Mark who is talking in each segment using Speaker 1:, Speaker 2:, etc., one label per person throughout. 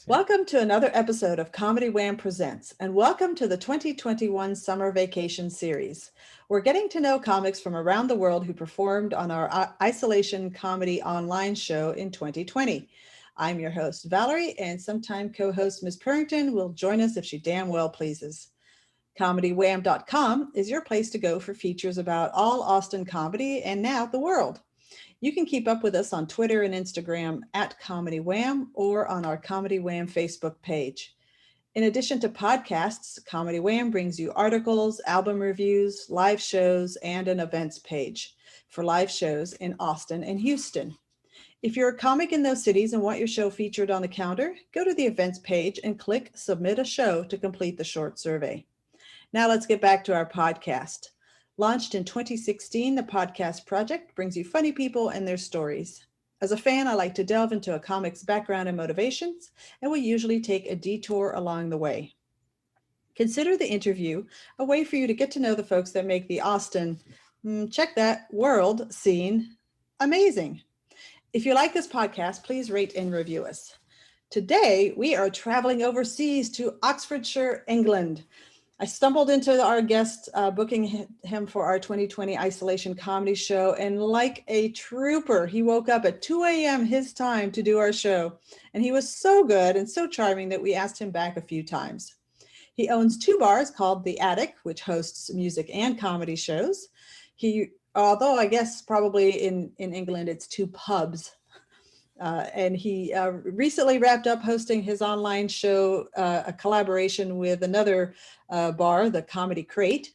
Speaker 1: Welcome to another episode of Comedy Wham Presents, and welcome to the 2021 Summer Vacation Series. We're getting to know comics from around the world who performed on our Isolation Comedy online show in 2020. I'm your host, Valerie, and sometime co-host Ms. Purrington will join us if she damn well pleases. ComedyWham.com is your place to go for features about all Austin comedy and now the world. You can keep up with us on Twitter and Instagram at Comedy Wham or on our Comedy Wham Facebook page. In addition to podcasts, Comedy Wham brings you articles, album reviews, live shows, and an events page for live shows in Austin and Houston. If you're a comic in those cities and want your show featured on the calendar, go to the events page and click Submit a Show to complete the short survey. Now let's get back to our podcast. Launched in 2016, the podcast project brings you funny people and their stories. As a fan, I like to delve into a comic's background and motivations, and we usually take a detour along the way. Consider the interview a way for you to get to know the folks that make the Austin, check that, world scene amazing. If you like this podcast, please rate and review us. Today, we are traveling overseas to Oxfordshire, England. I stumbled into our guest booking him for our 2020 Isolation Comedy show, and like a trooper, he woke up at 2 a.m. his time to do our show, and he was so good and so charming that we asked him back a few times. He owns 2 bars called the ATIC, which hosts music and comedy shows. Although I guess probably in England it's 2 pubs. And he recently wrapped up hosting his online show, a collaboration with another bar, the Comedy Crate.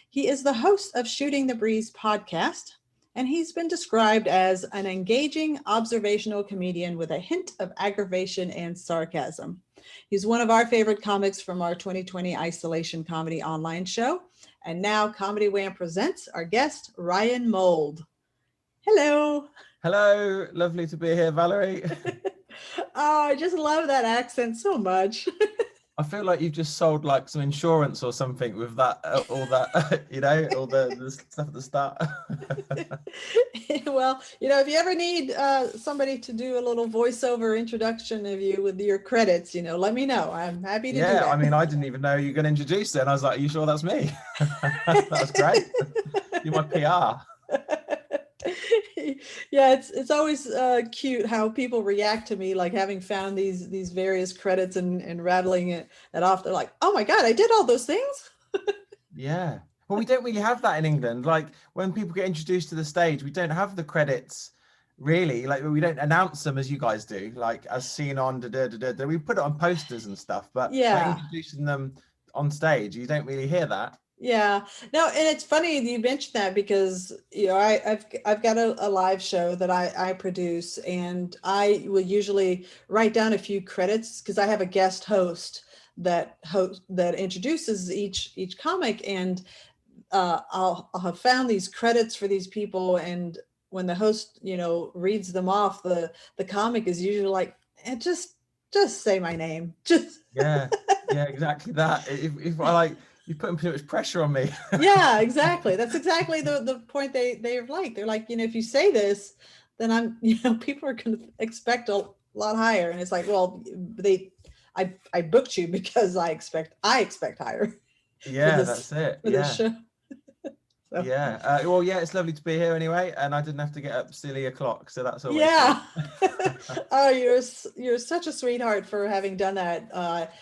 Speaker 1: He is the host of Shooting the Breeze podcast, and he's been described as an engaging observational comedian with a hint of aggravation and sarcasm. He's one of our favorite comics from our 2020 Isolation Comedy online show. And now Comedy Wham presents our guest, Ryan Mould. Hello.
Speaker 2: Hello, lovely to be here, Valerie.
Speaker 1: Oh, I just love that accent so much.
Speaker 2: I feel like you've just sold like some insurance or something with that, all that, all the stuff at the start.
Speaker 1: Well, if you ever need somebody to do a little voiceover introduction of you with your credits, let me know. I'm happy to do that.
Speaker 2: Yeah, I mean, I didn't even know you were going to introduce it. And I was like, are you sure that's me? That was great. You're my PR.
Speaker 1: Yeah, it's always cute how people react to me, like having found these various credits and rattling it off. They're like, oh my God, I did all those things.
Speaker 2: Yeah. Well, we don't really have that in England. Like when people get introduced to the stage, we don't have the credits really. Like we don't announce them as you guys do, like as seen on we put it on posters and stuff, but
Speaker 1: yeah,
Speaker 2: like introducing them on stage, you don't really hear that.
Speaker 1: Yeah, no, and it's funny you mentioned that because I've got a live show that I produce, and I will usually write down a few credits because I have a guest host that introduces each comic, and I'll have found these credits for these people, and when the host reads them off, the comic is usually like, just say my name, just
Speaker 2: yeah exactly that. If I like. You're putting too much pressure on me.
Speaker 1: Yeah, exactly. That's exactly the point they're like. They're like, if you say this, then I'm, people are going to expect a lot higher. And it's like, well, I booked you because I expect higher.
Speaker 2: Yeah, that's it.
Speaker 1: For this show.
Speaker 2: So. Yeah. Well, yeah, it's lovely to be here anyway. And I didn't have to get up silly o'clock. So that's always
Speaker 1: yeah. Oh, you're such a sweetheart for having done that.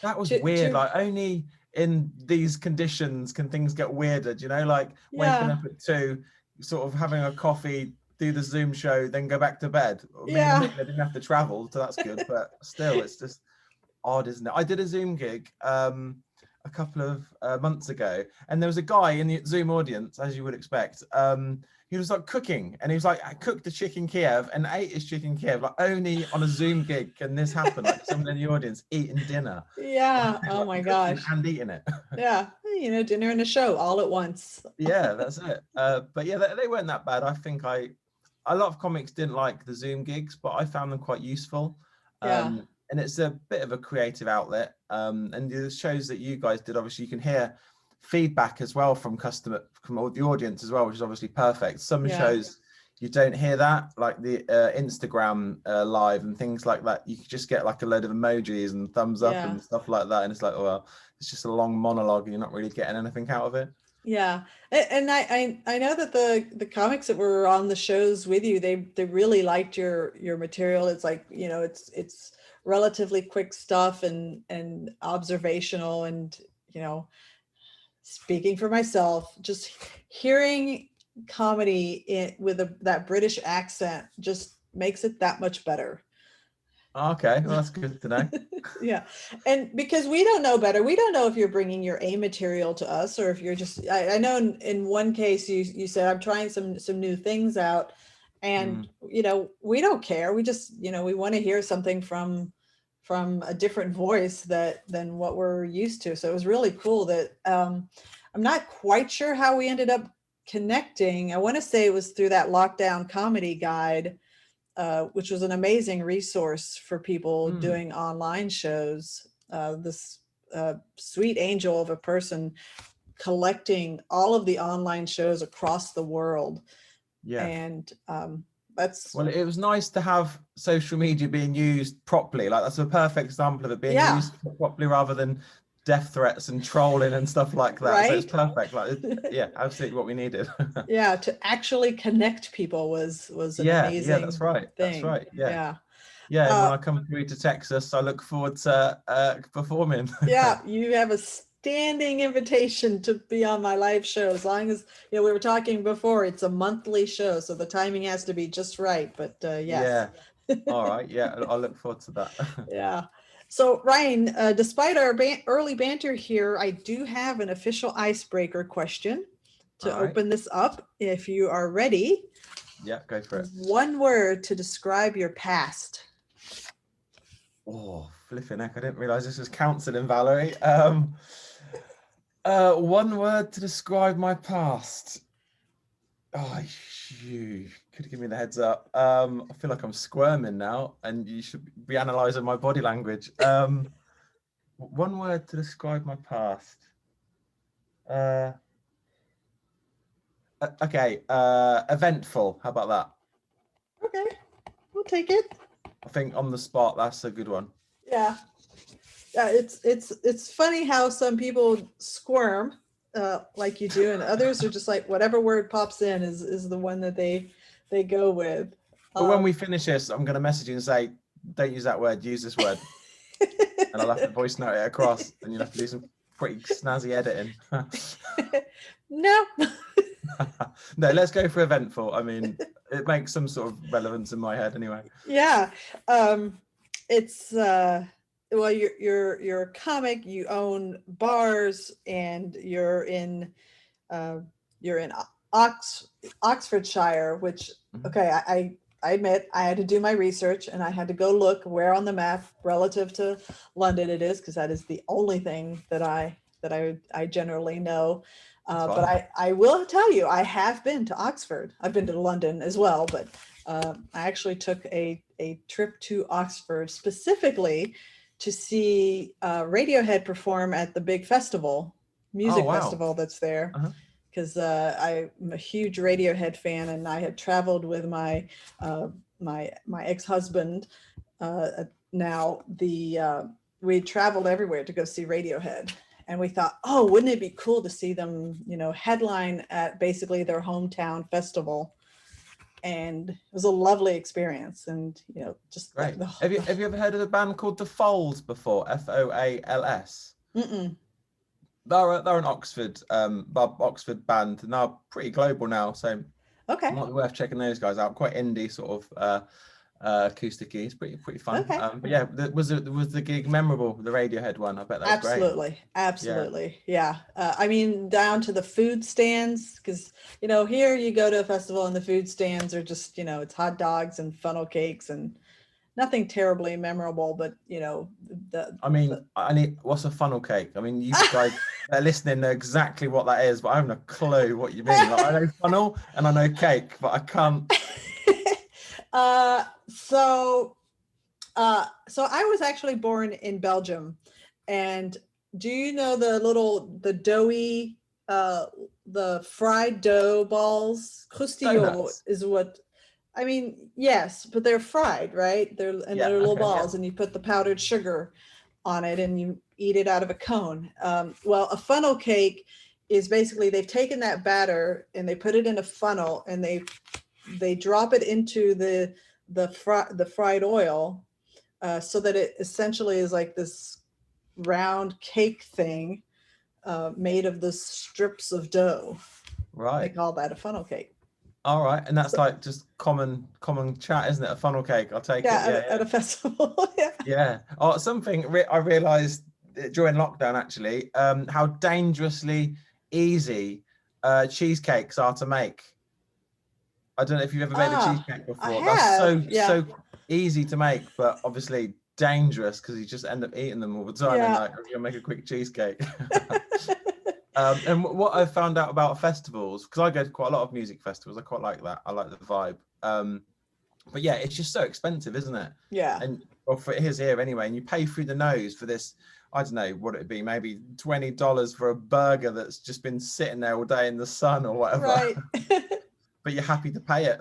Speaker 2: That was weird. Like only in these conditions can things get weirder, like waking up at 2, sort of having a coffee, do the Zoom show, then go back to bed. I didn't have to travel, so that's good, but still it's just odd, isn't it? I did a Zoom gig a couple of months ago, and there was a guy in the Zoom audience, as you would expect. He was like cooking, and he was like, I cooked a chicken Kiev and ate his chicken Kiev, like only on a Zoom gig can this happen, like someone in the audience eating dinner.
Speaker 1: Yeah. Oh my gosh.
Speaker 2: And eating it.
Speaker 1: Yeah. Dinner and a show all at once.
Speaker 2: Yeah, that's it. But yeah, they weren't that bad. I think a lot of comics didn't like the Zoom gigs, but I found them quite useful. And it's a bit of a creative outlet. And the shows that you guys did, obviously you can hear feedback as well from the audience as well, which is obviously perfect. Some shows you don't hear that, like the Instagram live and things like that. You just get like a load of emojis and thumbs up and stuff like that, and it's like, oh, well, it's just a long monologue and you're not really getting anything out of it.
Speaker 1: Yeah, and I know that the comics that were on the shows with you, they really liked your material. It's like, you know, it's relatively quick stuff and observational, and, you know, speaking for myself, just hearing comedy with that British accent just makes it that much better.
Speaker 2: Okay, well, that's good to know.
Speaker 1: Yeah, and because we don't know better, we don't know if you're bringing your A material to us, or if you're just, I know in one case you said, I'm trying some new things out, and you know, we don't care. We just, you know, we want to hear something from a different voice than what we're used to. So it was really cool that I'm not quite sure how we ended up connecting. I want to say it was through that lockdown comedy guide, which was an amazing resource for people doing online shows. This sweet angel of a person collecting all of the online shows across the world.
Speaker 2: Yeah.
Speaker 1: And
Speaker 2: well, it was nice to have social media being used properly. Like, that's a perfect example of it being used properly, rather than death threats and trolling and stuff like that. Right? So it's perfect. Like, yeah, absolutely what we needed.
Speaker 1: Yeah, to actually connect people was an amazing
Speaker 2: that's right.
Speaker 1: thing.
Speaker 2: That's right. Yeah. When I come through to Texas, I look forward to performing.
Speaker 1: Yeah, you have a standing invitation to be on my live show, as long as, you know, we were talking before, it's a monthly show, so the timing has to be just right. But yes.
Speaker 2: Yeah. All right. Yeah, I'll look forward to that.
Speaker 1: Yeah. So Ryan, despite our early banter here, I do have an official icebreaker question to open this up, if you are ready.
Speaker 2: Yeah, go for it.
Speaker 1: One word to describe your past.
Speaker 2: Oh, flipping heck, I didn't realize this was counseling, Valerie. One word to describe my past. Oh, you could have given me the heads up. I feel like I'm squirming now, and you should be analysing my body language. One word to describe my past. Okay, eventful. How about that?
Speaker 1: Okay, we'll take it.
Speaker 2: I think on the spot, that's a good one.
Speaker 1: Yeah. It's funny how some people squirm like you do, and others are just like, whatever word pops in is the one that they go with.
Speaker 2: But when we finish this, I'm going to message you and say, don't use that word, use this word. And I'll have to voice note it across, and you'll have to do some pretty snazzy editing.
Speaker 1: No.
Speaker 2: No, let's go for eventful. I mean, it makes some sort of relevance in my head anyway.
Speaker 1: Yeah. It's well, you're a comic, you own bars, and you're in Oxfordshire, which okay, I admit I had to do my research, and I had to go look where on the map relative to London it is, because that is the only thing that I generally know. But I will tell you, I have been to Oxford. I've been to London as well, but I actually took a trip to Oxford specifically to see Radiohead perform at the big music festival that's there. Because I'm a huge Radiohead fan, and I had traveled with my ex-husband. We traveled everywhere to go see Radiohead. And we thought, oh, wouldn't it be cool to see them, you know, headline at basically their hometown festival? And it was a lovely experience. And, you know, just
Speaker 2: right. Have you ever heard of a band called The Foals before? Foals?
Speaker 1: Mm-mm.
Speaker 2: They're an Oxford band, and they're pretty global now. So
Speaker 1: okay,
Speaker 2: it might be worth checking those guys out. Quite indie sort of. Acoustic-y. It's pretty fun.
Speaker 1: Okay.
Speaker 2: But yeah, was the gig memorable? The Radiohead one, I bet that was
Speaker 1: Absolutely. Yeah. I mean, down to the food stands, because, you know, here you go to a festival and the food stands are just, you know, it's hot dogs and funnel cakes and nothing terribly memorable, but, you know,
Speaker 2: what's a funnel cake? I mean, you guys that are listening know exactly what that is, but I haven't a clue what you mean. Like, I know funnel and I know cake, but I can't.
Speaker 1: So I was actually born in Belgium, and do you know the doughy, the fried dough balls? Croustillant is what. I mean, yes, but they're fried, right? They're little balls, and you put the powdered sugar on it and you eat it out of a cone. Well, a funnel cake is basically they've taken that batter and they put it in a funnel and they drop it into the fried oil, so that it essentially is like this round cake thing, made of the strips of dough.
Speaker 2: Right.
Speaker 1: They call that a funnel cake.
Speaker 2: All right, and that's like just common chat, isn't it? A funnel cake. I'll take it. Yeah,
Speaker 1: at a festival.
Speaker 2: Yeah. Oh, something I realised during lockdown actually, how dangerously easy cheesecakes are to make. I don't know if you've ever made a cheesecake before. That's so easy to make, but obviously dangerous because you just end up eating them all the time. And like, you'll make a quick cheesecake. And what I found out about festivals, because I go to quite a lot of music festivals, I quite like that. I like the vibe. But yeah, it's just so expensive, isn't it?
Speaker 1: Yeah.
Speaker 2: And for it is here anyway, and you pay through the nose for this. I don't know what it'd be, maybe $20 for a burger that's just been sitting there all day in the sun or whatever.
Speaker 1: Right.
Speaker 2: But you're happy to pay it.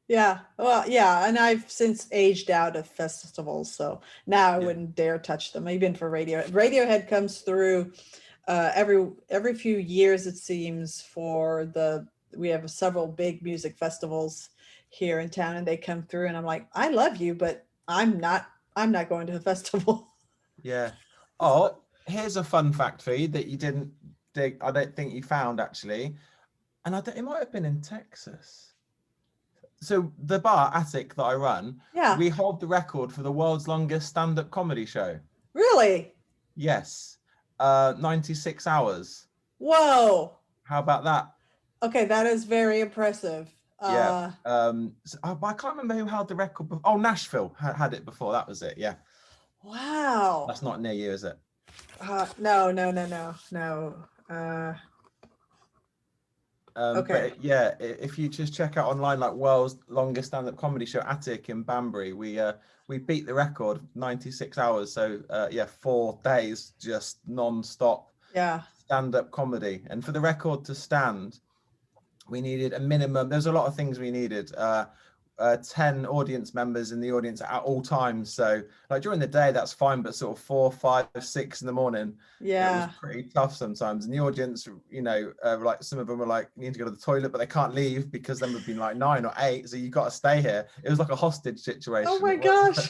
Speaker 1: Yeah. Well, yeah. And I've since aged out of festivals, so now I wouldn't dare touch them. Even for Radiohead. Radiohead comes through every few years, it seems. We have several big music festivals here in town, and they come through, and I'm like, I love you, but I'm not going to the festival.
Speaker 2: Yeah. Oh, here's a fun fact for you that you didn't dig. I don't think you found actually, and it might have been in Texas. So the bar ATIC that I run, we hold the record for the world's longest stand-up comedy show.
Speaker 1: Really?
Speaker 2: Yes. 96 hours.
Speaker 1: Whoa.
Speaker 2: How about that?
Speaker 1: Okay, that is very impressive.
Speaker 2: Yeah. I can't remember who held the record. Oh, Nashville had it before. That was it. Yeah.
Speaker 1: Wow.
Speaker 2: That's not near you, is it?
Speaker 1: No. Okay.
Speaker 2: But yeah, if you just check out online, like world's longest stand-up comedy show, ATIC in Banbury, we beat the record 96 hours. So 4 days just non-stop stand-up comedy. And for the record to stand, we needed a minimum. There's a lot of things we needed. 10 audience members in the audience at all times. So like during the day, that's fine, but sort of 4, 5, 6 in the morning, it was pretty tough sometimes. And the audience, like some of them were like, need to go to the toilet, but they can't leave because then we've been like 9 or 8. So you got to stay here. It was like a hostage situation.
Speaker 1: Oh my gosh.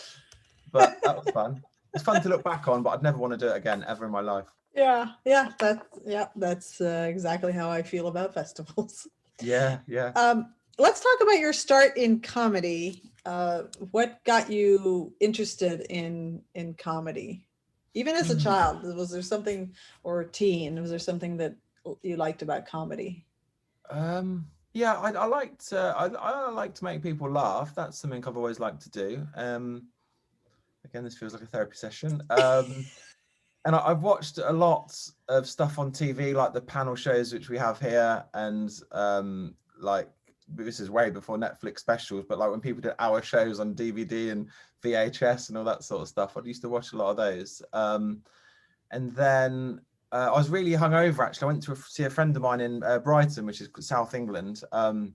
Speaker 2: But that was fun. It's fun to look back on, but I'd never want to do it again ever in my life.
Speaker 1: That's exactly how I feel about festivals.
Speaker 2: Yeah.
Speaker 1: Let's talk about your start in comedy. What got you interested in comedy? Even as a child, was there something, or a teen, was there something that you liked about comedy?
Speaker 2: I like to make people laugh. That's something I've always liked to do. Again, this feels like a therapy session. And I've watched a lot of stuff on TV, like the panel shows which we have here, and like, this is way before Netflix specials, but like when people did hour shows on DVD and VHS and all that sort of stuff, I used to watch a lot of those. And then I was really hungover, actually. I went to see a friend of mine in Brighton, which is South England, on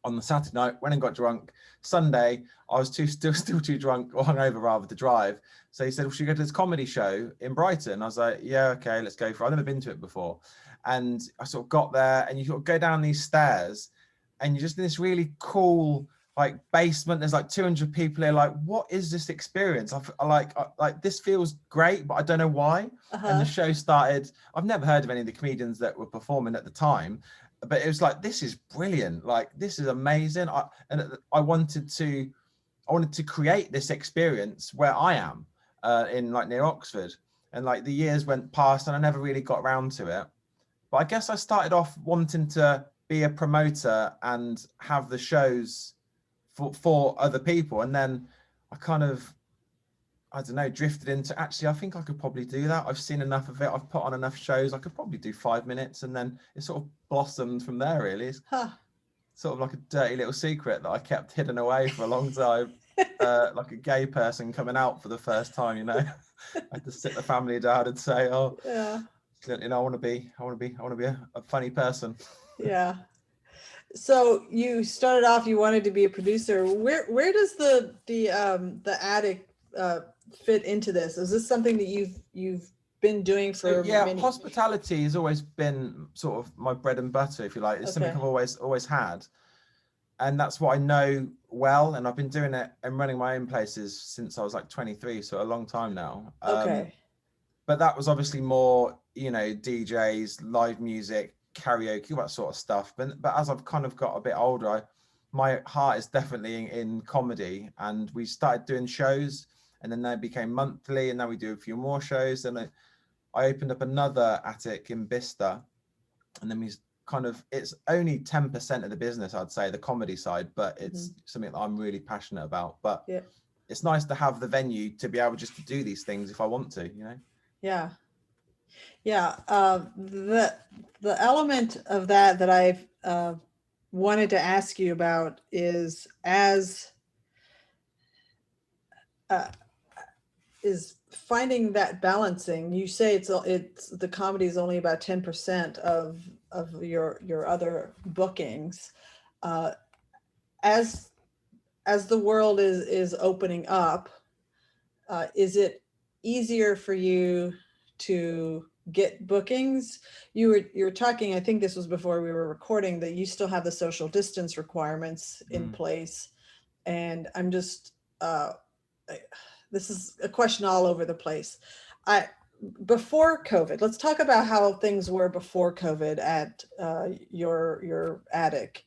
Speaker 2: the Saturday night, went and got drunk. Sunday, I was still too drunk, or hungover rather, to drive. So he said, well, should we go to this comedy show in Brighton? I was like, yeah, okay, let's go for it. I've never been to it before. And I sort of got there, and you sort of go down these stairs, and you're just in this really cool like basement. There's like 200 people here. Like, what is this experience? I like this feels great, but I don't know why. And the show started. I've never heard of any of the comedians that were performing at the time, but it was like, this is brilliant. Like, this is amazing. I wanted to create this experience where I am, in like near Oxford. And like the years went past, and I never really got around to it. But I guess I started off wanting to be a promoter and have the shows for other people, and then I kind of, I don't know, drifted into, actually I think I could probably do that. I've seen enough of it, I've put on enough shows, I could probably do 5 minutes, and then it sort of blossomed from there, really. It's sort of like a dirty little secret that I kept hidden away for a long time. Like a gay person coming out for the first time, I had to sit the family down and say, I want to be a funny person.
Speaker 1: Yeah. So you started off, you wanted to be a producer. Where does the ATIC fit into this? Is this something that you've been doing for many?
Speaker 2: Hospitality has always been sort of my bread and butter, if you like. It's something I've always had, and that's what I know well. And I've been doing it and running my own places since I was like 23, so a long time now. But that was obviously more, DJs, live music, karaoke, that sort of stuff. But as I've kind of got a bit older, my heart is definitely in comedy, and we started doing shows, and then they became monthly, and now we do a few more shows. And I opened up another ATIC in Bicester, and then it's only 10% of the business, I'd say, the comedy side, but it's something that I'm really passionate about. But it's nice to have the venue to be able just to do these things if I want to,
Speaker 1: Yeah. The element of that I've wanted to ask you about is finding that balancing. You say it's the comedy is only about 10% of your other bookings. As the world is opening up, is it easier for you to get bookings? You were talking, I think this was before we were recording, that you still have the social distance requirements in place. And I'm just, this is a question all over the place. Before COVID, let's talk about how things were before COVID at your ATIC.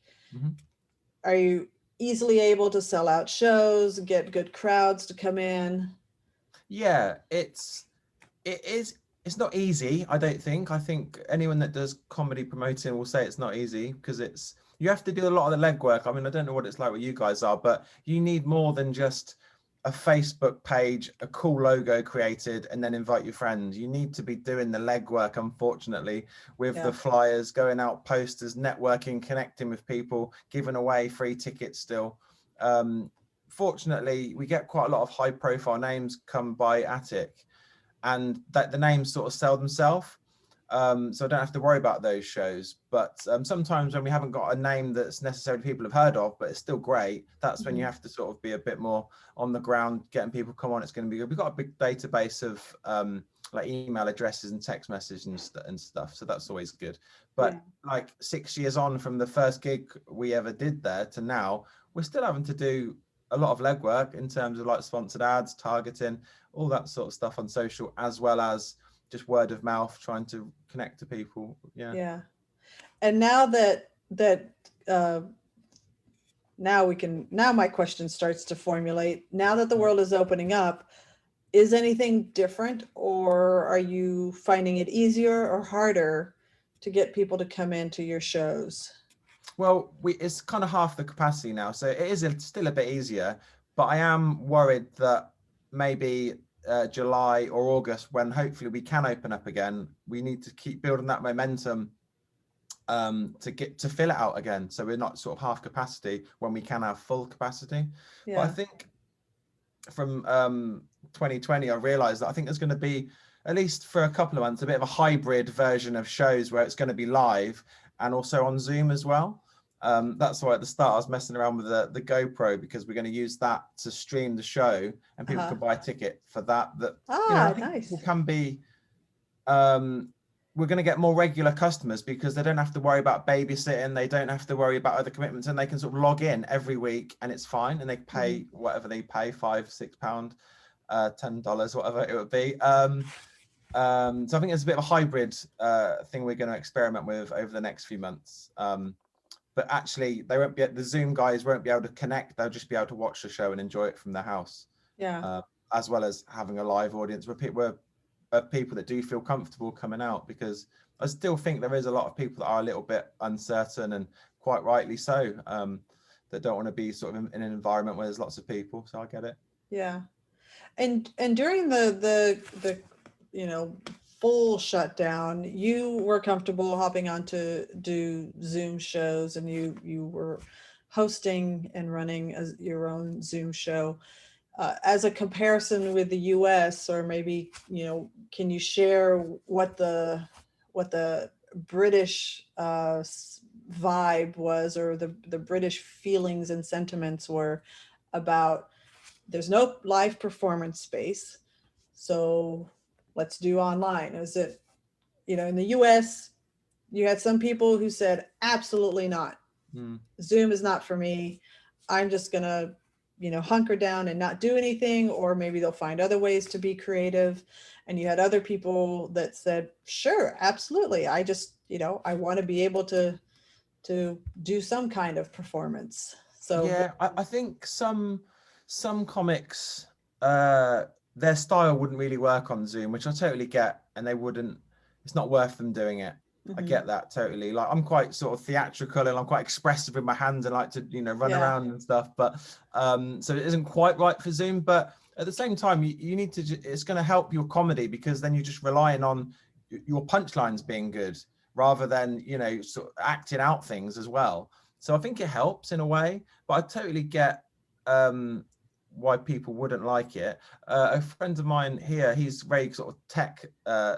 Speaker 1: Are you easily able to sell out shows, get good crowds to come in?
Speaker 2: Yeah, it's not easy, I don't think. I think anyone that does comedy promoting will say it's not easy, because you have to do a lot of the legwork. I mean, I don't know what it's like where you guys are, but you need more than just a Facebook page, a cool logo created, and then invite your friends. You need to be doing the legwork, unfortunately, with the flyers, going out, posters, networking, connecting with people, giving away free tickets still. Fortunately, we get quite a lot of high profile names come by ATIC, and that the names sort of sell themselves. So I don't have to worry about those shows. But sometimes when we haven't got a name that's necessarily people have heard of, but it's still great, that's when you have to sort of be a bit more on the ground, getting people come on. It's going to be good. We've got a big database of like email addresses and text messages and stuff. So that's always good. But like 6 years on from the first gig we ever did there to now, we're still having to do a lot of legwork in terms of like sponsored ads, targeting, all that sort of stuff on social, as well as just word of mouth, trying to connect to people.
Speaker 1: And now now my question starts to formulate. Now that the world is opening up, is anything different, or are you finding it easier or harder to get people to come into your shows?
Speaker 2: Well, it's kind of half the capacity now, so it is still a bit easier, but I am worried that maybe July or August, when hopefully we can open up again, we need to keep building that momentum to fill it out again, so we're not sort of half capacity when we can have full capacity. But I think from 2020 I realized that I think there's going to be, at least for a couple of months, a bit of a hybrid version of shows where it's going to be live and also on Zoom as well. That's why at the start I was messing around with the GoPro, because we're going to use that to stream the show, and people can buy a ticket for that. I think
Speaker 1: nice.
Speaker 2: people can be, we're going to get more regular customers because they don't have to worry about babysitting, they don't have to worry about other commitments, and they can sort of log in every week and it's fine, and they pay whatever they pay, £5-6, $10, whatever it would be. So I think there's a bit of a hybrid thing we're going to experiment with over the next few months. But actually, the Zoom guys won't be able to connect. They'll just be able to watch the show and enjoy it from their house. As well as having a live audience where people that do feel comfortable coming out, because I still think there is a lot of people that are a little bit uncertain, and quite rightly so, that don't want to be sort of in an environment where there's lots of people. So I get it.
Speaker 1: And during the full shutdown, you were comfortable hopping on to do Zoom shows, and you were hosting and running your own Zoom show. As a comparison with the US, or maybe, can you share what the British vibe was, or the British feelings and sentiments were about, there's no live performance space, so let's do online. Is it, in the US, you had some people who said, absolutely not. Zoom is not for me. I'm just going to, hunker down and not do anything, or maybe they'll find other ways to be creative. And you had other people that said, sure, absolutely. I just, I want to be able to do some kind of performance. So
Speaker 2: yeah, I think some comics, their style wouldn't really work on Zoom, which I totally get, and it's not worth them doing it. I get that totally. Like, I'm quite sort of theatrical and I'm quite expressive with my hands and like to, run around and stuff. But so it isn't quite right for Zoom. But at the same time, you need to, it's going to help your comedy, because then you're just relying on your punchlines being good rather than, sort of acting out things as well. So I think it helps in a way, but I totally get why people wouldn't like it. A friend of mine here, he's very sort of tech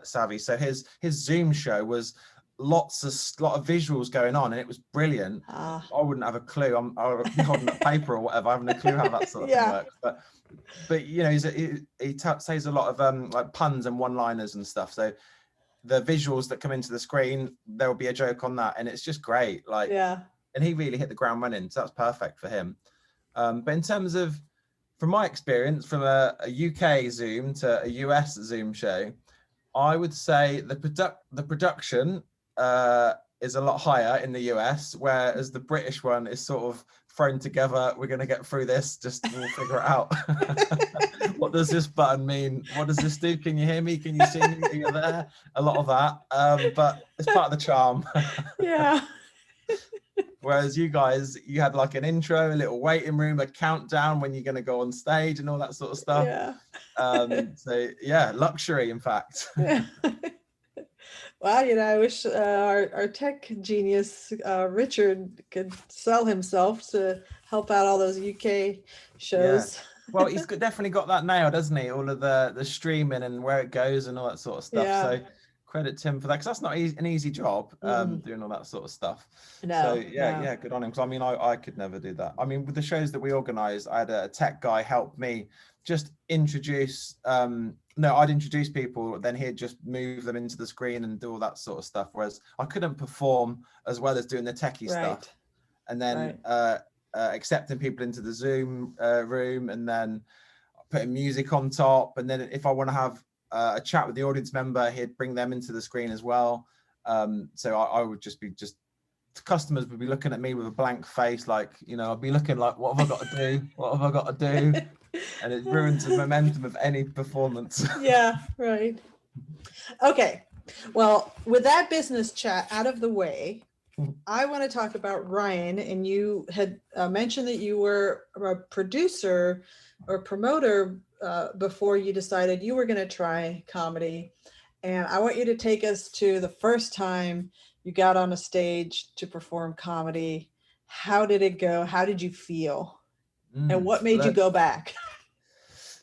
Speaker 2: savvy. So his Zoom show was lot of visuals going on, and it was brilliant. I wouldn't have a clue. I'll be holding up paper or whatever. I haven't a clue how that sort of thing works. But he says a lot of like puns and one-liners and stuff. So the visuals that come into the screen, there will be a joke on that, and it's just great. Like, and he really hit the ground running, so that's perfect for him. But in terms of, from my experience, from a UK Zoom to a US Zoom show, I would say the production is a lot higher in the US, whereas the British one is sort of thrown together. We're going to get through this, just we'll figure it out. What does this button mean? What does this do? Can you hear me? Can you see me? Are you there? A lot of that, but it's part of the charm.
Speaker 1: Yeah.
Speaker 2: Whereas you guys, you had like an intro, a little waiting room, a countdown when you're going to go on stage and all that sort of stuff. So yeah, luxury, in fact.
Speaker 1: Well, I wish our tech genius, Richard, could sell himself to help out all those UK shows.
Speaker 2: Well, he's definitely got that nailed, hasn't he? All of the streaming and where it goes and all that sort of stuff. So credit to him for that, because that's not an easy job, doing all that sort of stuff. Yeah, good on him. Because I mean, I could never do that. I mean, with the shows that we organized, I had a tech guy help me just introduce. I'd introduce people, then he'd just move them into the screen and do all that sort of stuff. Whereas I couldn't perform as well as doing the techie stuff, and then accepting people into the Zoom room, and then putting music on top, and then if I want to have a chat with the audience member, he'd bring them into the screen as well. So I would just customers would be looking at me with a blank face, like, I'd be looking like, what have I got to do? What have I got to do? And it ruins the momentum of any performance.
Speaker 1: Yeah, right. Okay. Well, with that business chat out of the way, I want to talk about Ryan. And you had mentioned that you were a producer or promoter before you decided you were going to try comedy. And I want you to take us to the first time you got on a stage to perform comedy. How did it go? How did you feel? And what made you go back?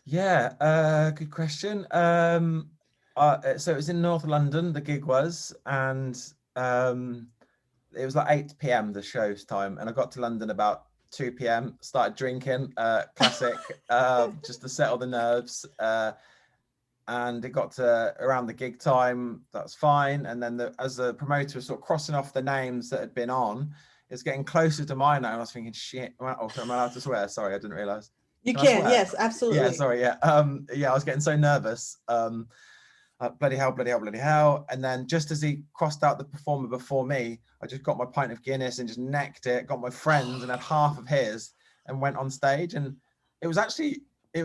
Speaker 2: Yeah, good question. So it was in North London, the gig was, and it was like 8 p.m. the show's time, and I got to London about 2 p.m. started drinking, classic, just to settle the nerves, and it got to around the gig time. That's fine. And then as the promoter was sort of crossing off the names that had been on, it's getting closer to mine now, and I was thinking, shit, am I allowed to swear? Sorry, I didn't realize.
Speaker 1: You can, yes, absolutely.
Speaker 2: Yeah, sorry, yeah. I was getting so nervous. Bloody hell. And then just as he crossed out the performer before me, I just got my pint of Guinness and just necked it, got my friend and had half of his and went on stage. And it was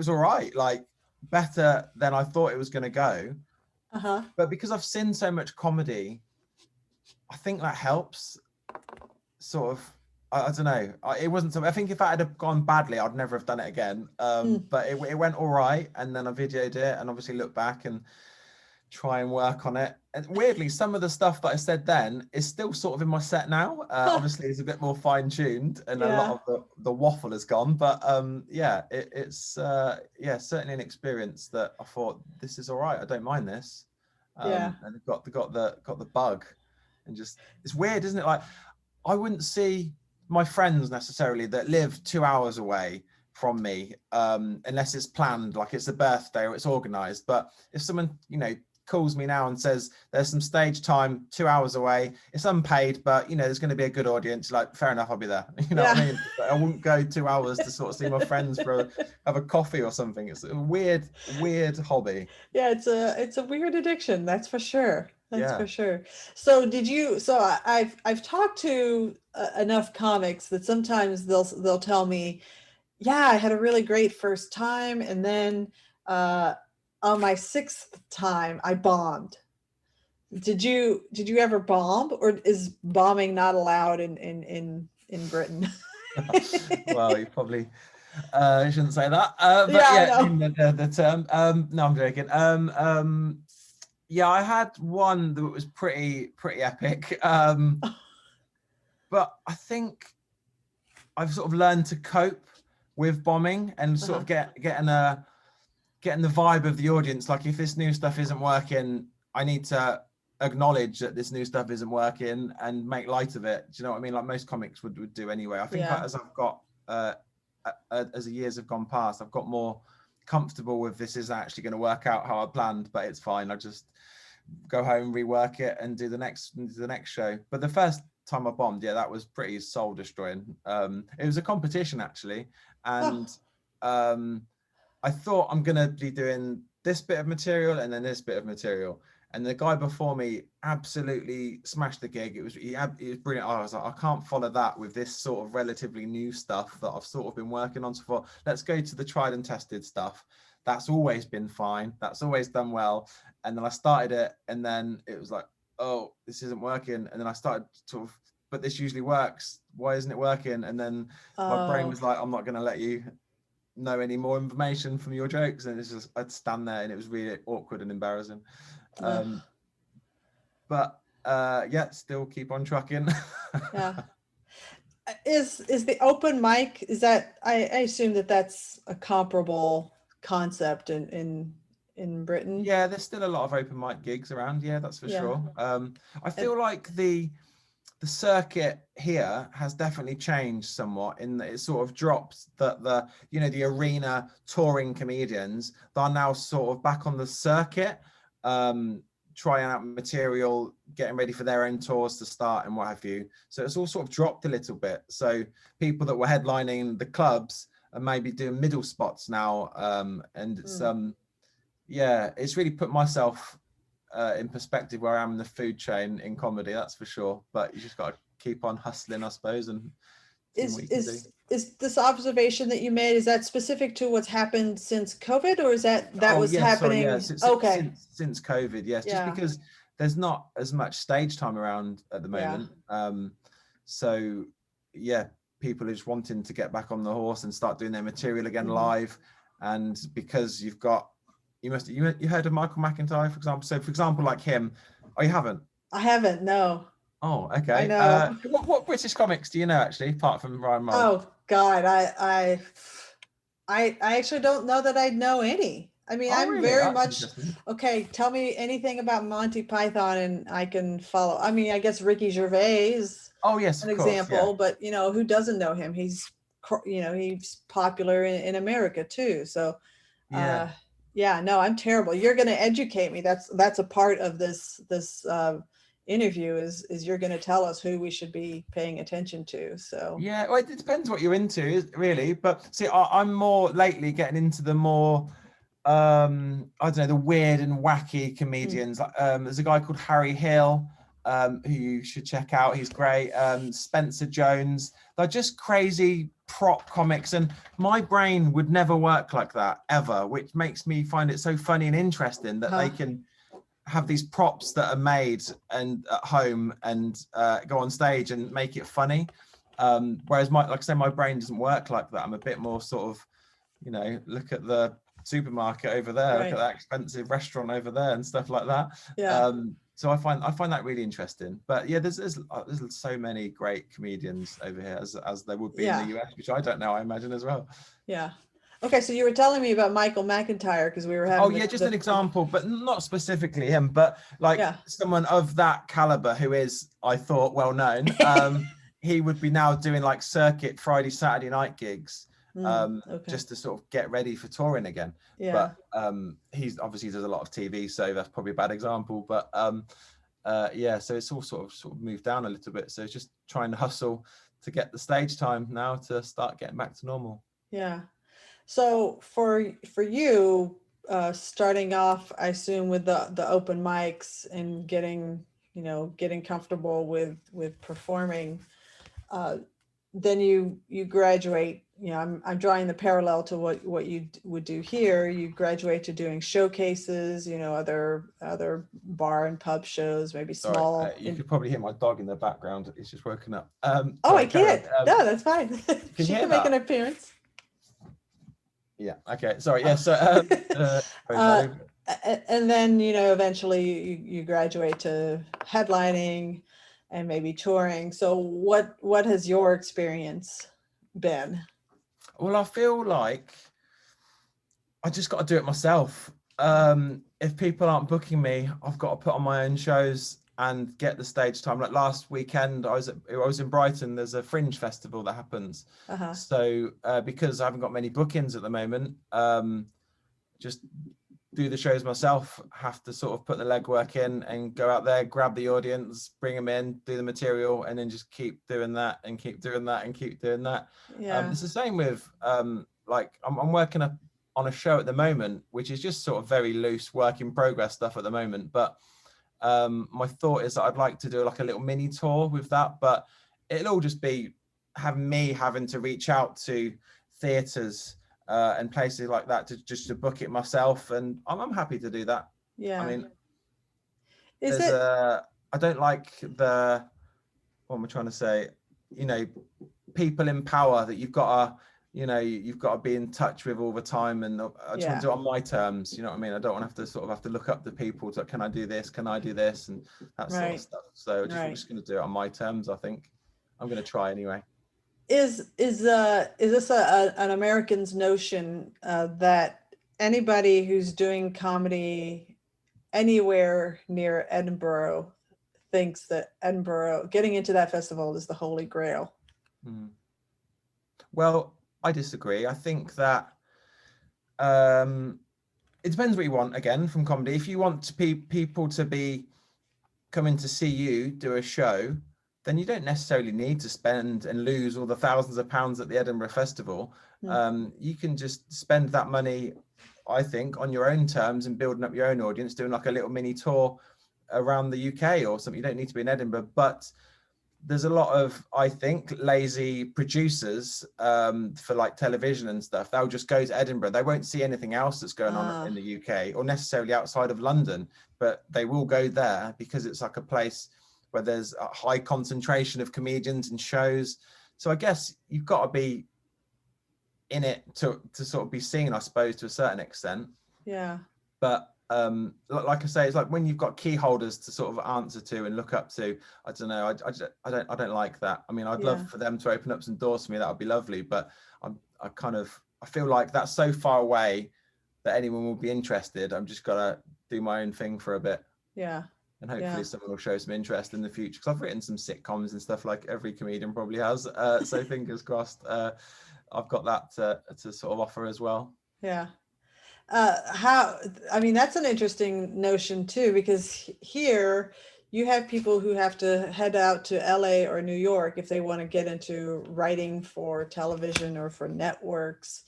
Speaker 2: all right, like better than I thought it was going to go. But because I've seen so much comedy, I think that helps sort of. I don't know. It wasn't so. I think if that had gone badly, I'd never have done it again. But it went all right, and then I videoed it, and obviously look back and try and work on it. And weirdly, some of the stuff that I said then is still sort of in my set now. Obviously, it's a bit more fine tuned, and a lot of the waffle has gone. But it's certainly an experience that I thought, this is all right. I don't mind this. And got the bug, and just, it's weird, isn't it? Like, I wouldn't see my friends necessarily that live 2 hours away from me, unless it's planned, like it's a birthday or it's organized. But if someone, you know, calls me now and says there's some stage time 2 hours away, it's unpaid, but you know there's going to be a good audience, like fair enough, I'll be there. You know what I mean? I wouldn't go 2 hours to sort of see my friends for have a coffee or something. It's a weird hobby.
Speaker 1: Yeah, it's a weird addiction, that's for sure. That's for sure. So I've talked to enough comics that sometimes they'll tell me, yeah, I had a really great first time, and then on my 6th time I bombed. Did you ever bomb, or is bombing not allowed in Britain?
Speaker 2: Well, you probably shouldn't say that. But yeah, the term. No, I'm joking. Yeah, I had one that was pretty epic. But I think I've sort of learned to cope with bombing and sort of getting the vibe of the audience. Like if this new stuff isn't working, I need to acknowledge that this new stuff isn't working and make light of it. Do you know what I mean? Like most comics would do anyway. I think as I've got as the years have gone past, I've got more comfortable with this is actually going to work out how I planned, but it's fine. I just go home, rework it, and do the next show. But the first time I bombed, that was pretty soul destroying. It was a competition actually, and I thought I'm gonna be doing this bit of material and then this bit of material, and the guy before me absolutely smashed the gig. It was brilliant. I was like, I can't follow that with this sort of relatively new stuff that I've sort of been working on so far. Let's go to the tried and tested stuff. That's always been fine. That's always done well. And then I started it, and then it was like, oh, this isn't working. And then I started sort of, but this usually works. Why isn't it working? And then my brain was like, I'm not going to let you know any more information from your jokes. And it's just, I'd stand there, and it was really awkward and embarrassing. But still keep on trucking.
Speaker 1: Is the open mic, is that, I assume that's a comparable concept in Britain?
Speaker 2: Yeah, there's still a lot of open mic gigs around. Yeah, that's for sure. I feel like the circuit here has definitely changed somewhat in that it sort of dropped that the arena touring comedians that are now sort of back on the circuit, trying out material, getting ready for their own tours to start and what have you. So it's all sort of dropped a little bit. So people that were headlining the clubs are maybe doing middle spots now, and it's it's really put myself in perspective where I am in the food chain in comedy, that's for sure. But you just got to keep on hustling, I suppose. And
Speaker 1: is this observation that you made, is that specific to what's happened since COVID, or is that happening?
Speaker 2: Since COVID, yes. Just because there's not as much stage time around at the moment. So people are just wanting to get back on the horse and start doing their material again live. And because you heard of Michael McIntyre, for example. So for example, like him. Oh, you haven't? I
Speaker 1: haven't, no.
Speaker 2: Oh, okay. I
Speaker 1: know.
Speaker 2: What British comics do you know, actually, apart from Ryan Murray?
Speaker 1: Oh God, I actually don't know that I know any. I mean, I'm really? Very much okay. Tell me anything about Monty Python, and I can follow. I mean, I guess Ricky Gervais.
Speaker 2: Oh yes,
Speaker 1: an example. But who doesn't know him? He's he's popular in America too. So no, I'm terrible. You're going to educate me. That's a part of this interview is you're going to tell us who we should be paying attention to. So
Speaker 2: well, it depends what you're into, really. But see, I'm more lately getting into the more I don't know, the weird and wacky comedians. There's a guy called Harry Hill, who you should check out. He's great. Spencer Jones. They're just crazy prop comics, and my brain would never work like that ever, which makes me find it so funny and interesting that they can have these props that are made and at home and go on stage and make it funny. Whereas my brain doesn't work like that. I'm a bit more sort of, look at the supermarket over there, look at that expensive restaurant over there and stuff like that. So I find that really interesting. But there's so many great comedians over here as there would be in the US, which I don't know, I imagine as well.
Speaker 1: Okay, so you were telling me about Michael McIntyre because we were having
Speaker 2: an example, but not specifically him, but someone of that caliber who is, I thought, well known. he would be now doing like circuit Friday, Saturday night gigs, just to sort of get ready for touring again.
Speaker 1: Yeah.
Speaker 2: But he's obviously does a lot of TV, so that's probably a bad example. But yeah, so it's all sort of moved down a little bit. So it's just trying to hustle to get the stage time now to start getting back to normal.
Speaker 1: Yeah. So for you, starting off, I assume with the open mics and getting comfortable with performing, then you graduate. I'm drawing the parallel to what you would do here. You graduate to doing showcases, other bar and pub shows, maybe small.
Speaker 2: Sorry, you could probably hear my dog in the background. It's just woken up.
Speaker 1: I can't. No, that's fine. She can make an appearance.
Speaker 2: Yeah. Okay. Sorry. Yeah. So,
Speaker 1: and then eventually you graduate to headlining and maybe touring. So what has your experience been?
Speaker 2: Well, I feel like I just got to do it myself. If people aren't booking me, I've got to put on my own shows and get the stage time. Like last weekend, I was in Brighton. There's a Fringe festival that happens. So because I haven't got many bookings at the moment, just do the shows myself. Have to sort of put the legwork in and go out there, grab the audience, bring them in, do the material, and then just keep doing that and keep doing that and keep doing that.
Speaker 1: Yeah.
Speaker 2: It's the same with like I'm working on a show at the moment, which is just sort of very loose work in progress stuff at the moment, but my thought is that I'd like to do like a little mini tour with that, but it'll all just be having to reach out to theatres and places like that to book it myself, and I'm happy to do that.
Speaker 1: Yeah.
Speaker 2: I mean, I don't like what am I trying to say? People in power that you've got to be in touch with all the time, and I try to do it on my terms. You know what I mean? I don't want to have to look up the people to, can I do this? Can I do this? And that sort of stuff. So I'm just going to do it on my terms. I think I'm going to try anyway.
Speaker 1: Is this an American's notion that anybody who's doing comedy anywhere near Edinburgh thinks that getting into that festival is the holy grail?
Speaker 2: Well, I disagree. I think that it depends what you want, again, from comedy. If you want people to be coming to see you do a show, then you don't necessarily need to spend and lose all the thousands of pounds at the Edinburgh Festival. You can just spend that money, I think, on your own terms and building up your own audience, doing like a little mini tour around the UK or something. You don't need to be in Edinburgh, but there's a lot of, I think, lazy producers for like television and stuff. They'll just go to Edinburgh. They won't see anything else that's going on in the UK or necessarily outside of London, but they will go there because it's like a place where there's a high concentration of comedians and shows. So I guess you've got to be in it to sort of be seen, I suppose, to a certain extent.
Speaker 1: Yeah.
Speaker 2: But like I say, it's like when you've got key holders to sort of answer to and look up to. I don't know. I don't like that. I mean, I'd love for them to open up some doors for me. That would be lovely. But I feel like that's so far away that anyone will be interested. I'm just gotta do my own thing for a bit.
Speaker 1: Yeah.
Speaker 2: And hopefully someone will show some interest in the future, because I've written some sitcoms and stuff like every comedian probably has. So fingers crossed, I've got that to sort of offer as well.
Speaker 1: Yeah. That's an interesting notion too, because here you have people who have to head out to LA or New York if they want to get into writing for television or for networks.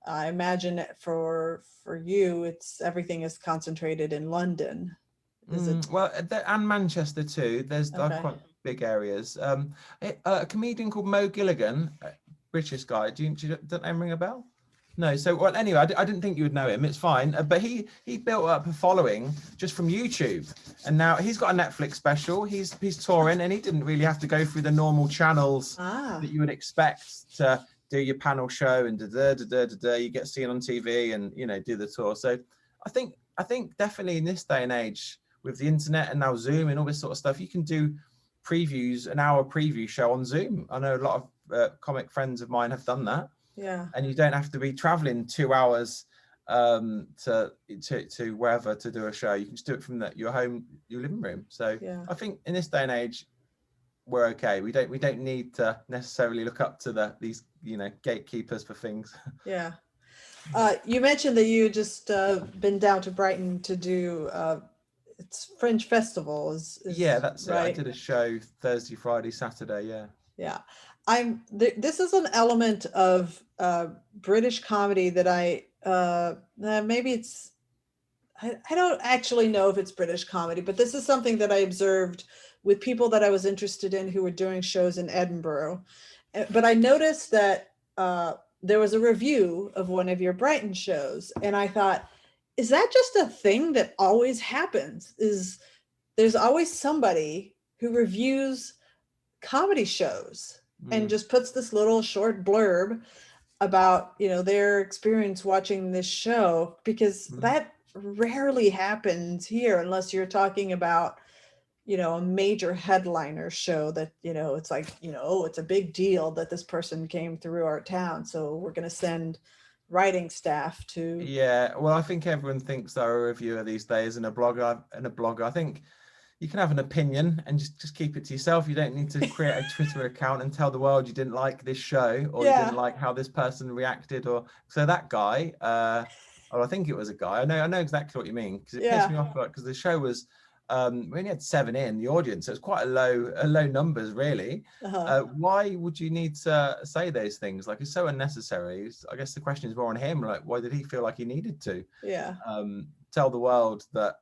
Speaker 1: I imagine for you, everything is concentrated in London.
Speaker 2: Well, and Manchester too. There's quite big areas. A comedian called Mo Gilligan, British guy. Does that name ring a bell? No. So, well, anyway, I didn't think you would know him. It's fine. But he built up a following just from YouTube, and now he's got a Netflix special. He's touring, and he didn't really have to go through the normal channels that you would expect to do your panel show and you get seen on TV and do the tour. So, I think definitely in this day and age, with the internet and now Zoom and all this sort of stuff, you can do previews, an hour preview show on Zoom. I know a lot of comic friends of mine have done that.
Speaker 1: Yeah.
Speaker 2: And you don't have to be traveling 2 hours to wherever to do a show. You can just do it from your home, your living room. So I think in this day and age, we're okay. We don't need to necessarily look up to these gatekeepers for things.
Speaker 1: Yeah. You mentioned that you just been down to Brighton to do it's Fringe Festival is
Speaker 2: Yeah, that's
Speaker 1: right?
Speaker 2: it. I did a show Thursday, Friday, Saturday.
Speaker 1: Yeah. This is an element of British comedy that maybe it's, I don't actually know if it's British comedy, but this is something that I observed with people that I was interested in who were doing shows in Edinburgh. But I noticed that there was a review of one of your Brighton shows, and I thought, is that just a thing that always happens? There's always somebody who reviews comedy shows and just puts this little short blurb about their experience watching this show, because that rarely happens here unless you're talking about a major headliner show that it's like oh, it's a big deal that this person came through our town, so we're going to send writing staff to.
Speaker 2: Yeah, well, I think everyone thinks they're a reviewer these days and a blogger. I think you can have an opinion and just keep it to yourself. You don't need to create a Twitter account and tell the world you didn't like this show, or you didn't like how this person reacted, or so that guy. Or I think it was a guy. I know exactly what you mean, because it pissed me off, because the show was we only had 7 in the audience, so it's quite a low numbers, really. Why would you need to say those things? Like, it's so unnecessary. I guess the question is more on him. Like, why did he feel like he needed to tell the world that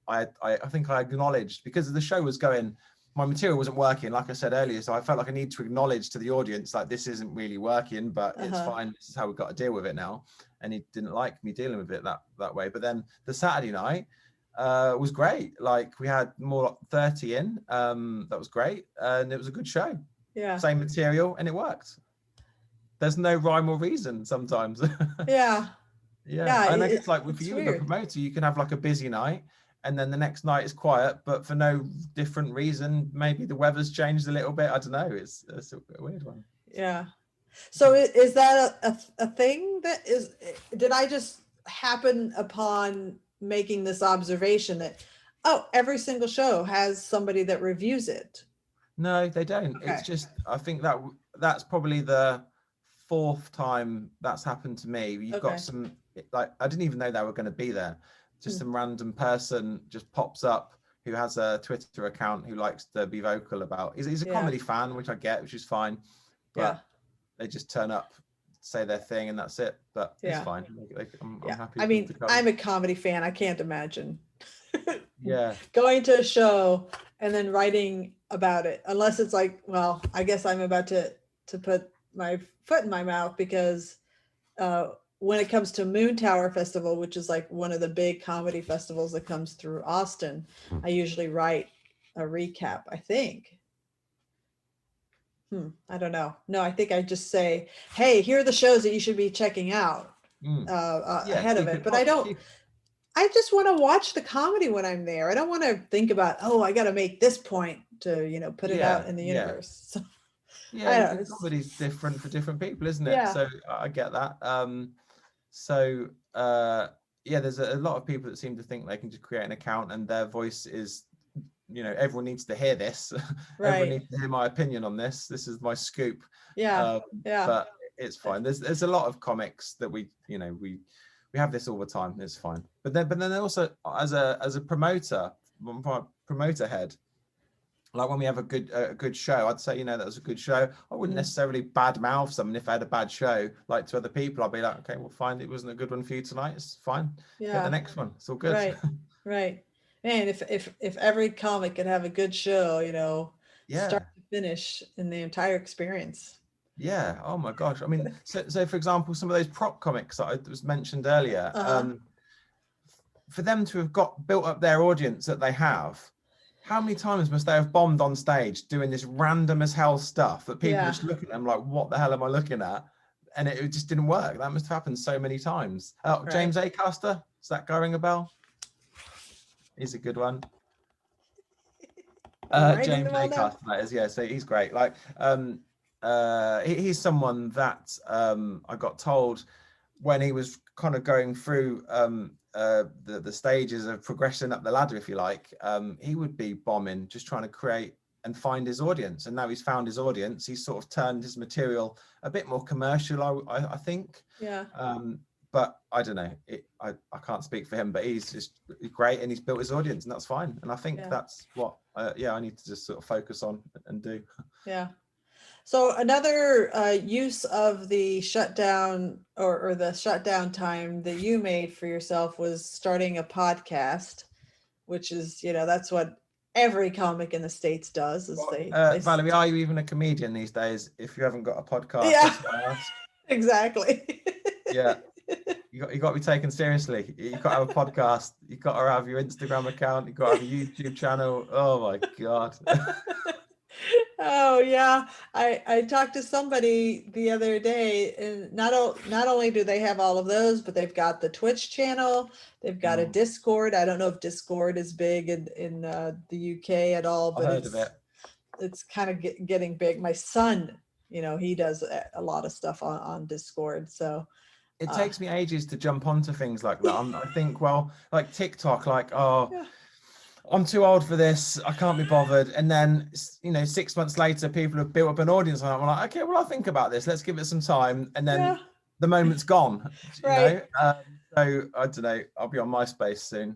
Speaker 2: I think I acknowledged, because the show was going, my material wasn't working, like I said earlier, so I felt like I need to acknowledge to the audience, like, this isn't really working, but it's fine. This is how we've got to deal with it now. And he didn't like me dealing with it that way. But then the Saturday night was great. Like, we had more like 30 in. That was great, and it was a good show. Yeah. Same material, and it worked. There's no rhyme or reason sometimes. Yeah. And I guess, like, with you, the promoter, you can have like a busy night, and then the next night is quiet, but for no different reason. Maybe the weather's changed a little bit. I don't know. It's a weird one. Yeah.
Speaker 1: So is that a thing that is, did I just happen upon making this observation that, oh, every single show has somebody that reviews it?
Speaker 2: No, they don't. Okay. It's just, I think that's probably the 4th time that's happened to me. You've got some, like, I didn't even know they were going to be there. Just some random person just pops up who has a Twitter account who likes to be vocal about. He's a comedy fan, which I get, which is fine. But they just turn up, say their thing, and that's it. But it's fine. I'm happy.
Speaker 1: I mean, I'm a comedy fan. I can't imagine going to a show and then writing about it, unless it's like, well, I guess I'm about to put my foot in my mouth, because when it comes to Moon Tower Festival, which is like one of the big comedy festivals that comes through Austin, I usually write a recap, I think. I don't know. No, I think I just say, hey, here are the shows that you should be checking out ahead of it. But I just want to watch the comedy when I'm there. I don't want to think about, oh, I got to make this point to, put it out in the universe. So,
Speaker 2: comedy's different for different people, isn't it? Yeah. So I get that. There's a lot of people that seem to think they can just create an account and their voice is, everyone needs to hear this. Everyone needs to hear my opinion on this. This is my scoop. But it's fine. There's a lot of comics that we have this all the time. It's fine. But then also as a promoter head, like when we have a good show, I'd say, that was a good show. I wouldn't necessarily badmouth someone if I had a bad show. Like, to other people, I'd be like, okay, well, fine, it wasn't a good one for you tonight. It's fine. Get the next one. It's all good.
Speaker 1: Right. Man, if every comic could have a good show, start to finish in the entire experience.
Speaker 2: Yeah. Oh my gosh. I mean, so for example, some of those prop comics that I was mentioned earlier, for them to have built up their audience that they have, how many times must they have bombed on stage doing this random as hell stuff that people just look at them like, what the hell am I looking at? And it just didn't work. That must have happened so many times. James A. Custer, does that go ring a bell? He's a good one. James A. Custer, that is, yeah. So he's great. Like, he's someone that I got told when he was kind of going through the stages of progressing up the ladder, if you like, he would be bombing, just trying to create and find his audience. And now he's found his audience. He's sort of turned his material a bit more commercial, I think.
Speaker 1: Yeah.
Speaker 2: But I don't know. I can't speak for him, but he's just great, and he's built his audience, and that's fine. And I think that's what I need to just sort of focus on and do.
Speaker 1: Yeah. So another use of the shutdown or the shutdown time that you made for yourself was starting a podcast, which is, that's what every comic in the States does. Is they
Speaker 2: Valerie, are you even a comedian these days if you haven't got a podcast?
Speaker 1: Yeah.
Speaker 2: That's what I asked.
Speaker 1: Exactly.
Speaker 2: Yeah. You got to be taken seriously. You've got to have a podcast. You've got to have your Instagram account. You've got to have a YouTube channel. Oh my God.
Speaker 1: Oh yeah. I talked to somebody the other day, and not only do they have all of those, but they've got the Twitch channel. They've got a Discord. I don't know if Discord is big in the UK at all, but
Speaker 2: I've heard of it.
Speaker 1: It's kind of getting big. My son, he does a lot of stuff on Discord. So
Speaker 2: it takes me ages to jump onto things like that. I think, well, like TikTok, like, I'm too old for this. I can't be bothered. And then, 6 months later, people have built up an audience. And I'm like, okay, well, I'll think about this. Let's give it some time. And then the moment's gone.
Speaker 1: Right.
Speaker 2: So I don't know. I'll be on MySpace soon.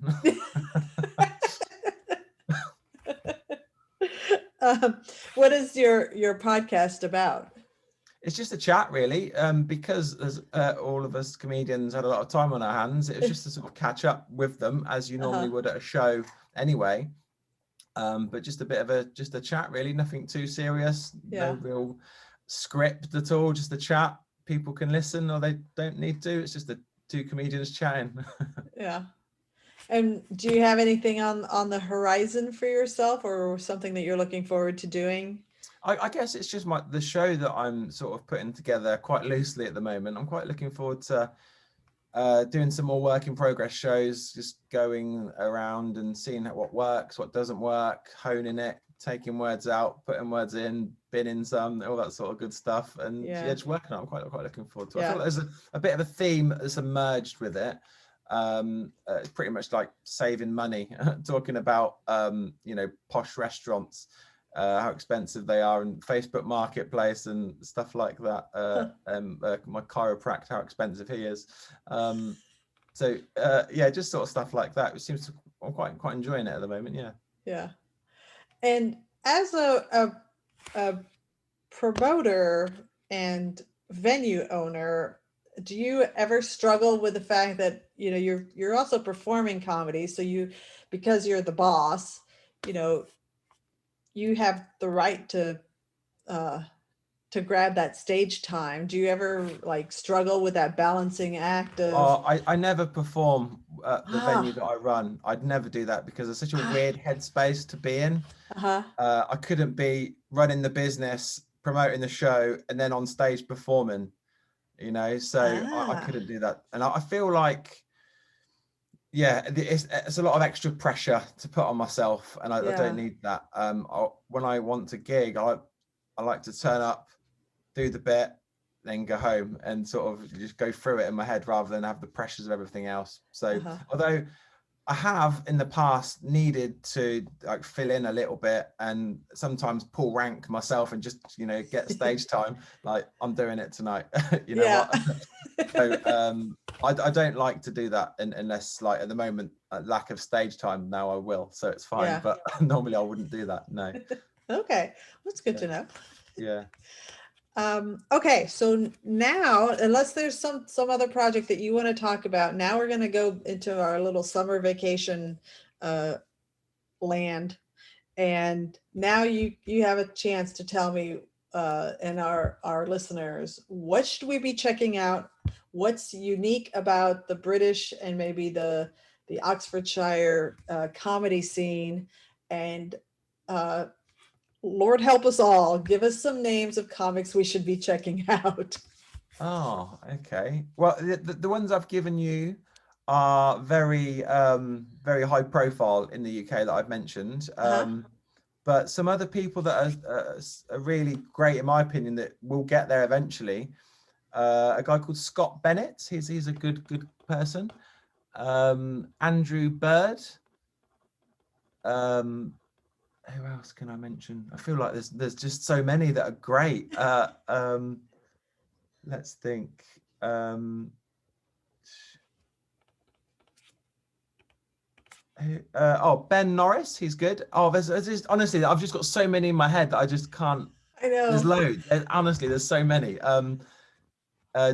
Speaker 1: What is your podcast about?
Speaker 2: It's just a chat, really, because as all of us comedians had a lot of time on our hands. It was just to sort of catch up with them as you normally would at a show anyway. But just a bit of a chat, really. Nothing too serious. No real script at all. Just a chat. People can listen or they don't need to. It's just the two comedians chatting. Yeah.
Speaker 1: And do you have anything on the horizon for yourself, or something that you're looking forward to doing?
Speaker 2: I guess it's just the show that I'm sort of putting together quite loosely at the moment. I'm quite looking forward to doing some more work in progress shows, just going around and seeing what works, what doesn't work, honing it, taking words out, putting words in, binning some, all that sort of good stuff. And just working on it. I'm quite looking forward to it. I feel like there's a bit of a theme that's emerged with it. It's pretty much like saving money, talking about posh restaurants, how expensive they are, and Facebook Marketplace and stuff like that. My chiropractor, how expensive he is. Just sort of stuff like that. It seems to, I'm quite enjoying it at the moment. Yeah.
Speaker 1: And as a promoter and venue owner, do you ever struggle with the fact that you're also performing comedy, so because you're the boss, you have the right to grab that stage time? Do you ever struggle with that balancing act of...
Speaker 2: I never perform at the venue that I run. I'd never do that because it's such a weird headspace to be in. I couldn't be running the business, promoting the show, and then on stage performing. So I couldn't do that. And I feel like, it's a lot of extra pressure to put on myself, and I don't need that. When I want to gig, I like to turn up, do the bit, then go home and sort of just go through it in my head rather than have the pressures of everything else. So although I have in the past needed to fill in a little bit and sometimes pull rank myself and just get stage time, like I'm doing it tonight. So I don't like to do that unless at the moment lack of stage time. Now I will, so it's fine, but normally I wouldn't do that. No.
Speaker 1: Okay, that's good to know.
Speaker 2: Yeah.
Speaker 1: Okay, so now, unless there's some other project that you want to talk about, now we're going to go into our little summer vacation land, and now you have a chance to tell me and our listeners, what should we be checking out? What's unique about the British and maybe the Oxfordshire comedy scene? And Lord help us all, give us some names of comics we should be checking out.
Speaker 2: Oh, okay. Well, the ones I've given you are very high profile in the UK that I've mentioned. But some other people that are really great, in my opinion, that will get there eventually. A guy called Scott Bennett. He's a good person. Andrew Bird. who else can I mention? I feel like there's just so many that are great. Let's think. Ben Norris, he's good. Oh, there's just, honestly, I've just got so many in my head that I just can't.
Speaker 1: I know.
Speaker 2: There's loads. Honestly, there's so many.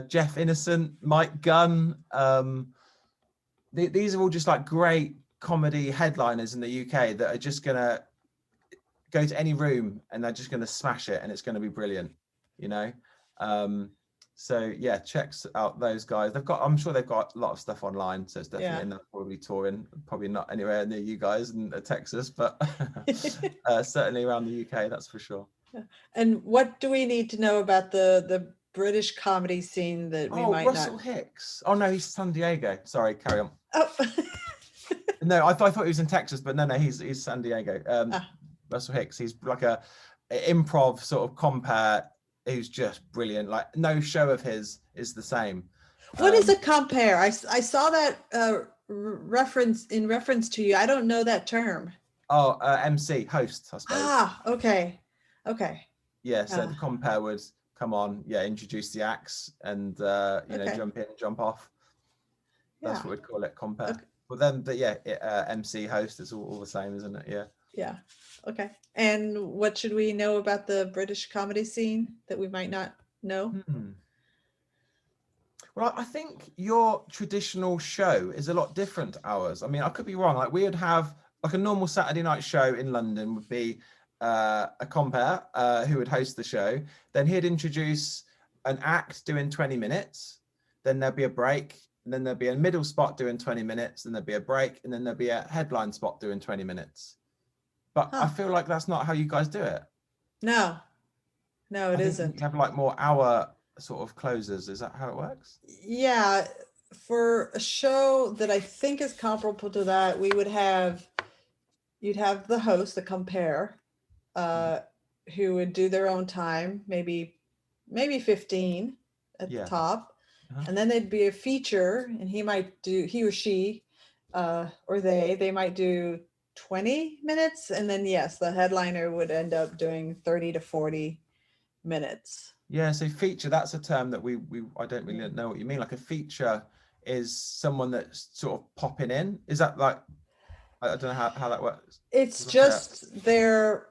Speaker 2: Jeff Innocent, Mike Gunn. These are all just like great comedy headliners in the UK that are just gonna go to any room and they're just gonna smash it, and it's gonna be brilliant, you know. So yeah, checks out those guys. I'm sure they've got a lot of stuff online, so it's definitely in there, probably touring, probably not anywhere near you guys in Texas, but certainly around the UK, that's for sure.
Speaker 1: And what do we need to know about the British comedy scene that we might
Speaker 2: Russell Hicks. Oh no, he's San Diego. Sorry, carry on.
Speaker 1: Oh.
Speaker 2: No, I thought he was in Texas, but no, he's San Diego. Russell Hicks. He's like a improv sort of compere who's just brilliant. Like no show of his is the same.
Speaker 1: What is a compere? I saw that reference to you. I don't know that term.
Speaker 2: Oh, MC, host, I suppose.
Speaker 1: Ah, okay.
Speaker 2: Yeah, so the compere would come on, introduce the acts and jump in, jump off. That's what we'd call it, compere. Okay. But then, MC, host is all the same, isn't it?
Speaker 1: Yeah. Okay. And what should we know about the British comedy scene that we might not know?
Speaker 2: Well, I think your traditional show is a lot different to ours. I mean, I could be wrong. Like we would have like a normal Saturday night show in London would be a compere who would host the show. Then he'd introduce an act doing 20 minutes. Then there'd be a break. And then there'd be a middle spot doing 20 minutes. Then there'd be a break. And then there'd be a headline spot doing 20 minutes. But I feel like that's not how you guys do it.
Speaker 1: No, it isn't.
Speaker 2: You have like more hour sort of closers. Is that how it works?
Speaker 1: Yeah. For a show that I think is comparable to that, you'd have the host, the compere, who would do their own time, maybe 15 at the top. And then there'd be a feature, and he or she or they might do 20 minutes, and then the headliner would end up doing 30 to 40 minutes.
Speaker 2: Yeah, so feature, that's a term that I don't really know what you mean. Like a feature is someone that's sort of popping in. Is that like, I don't know how that works.
Speaker 1: It's just they're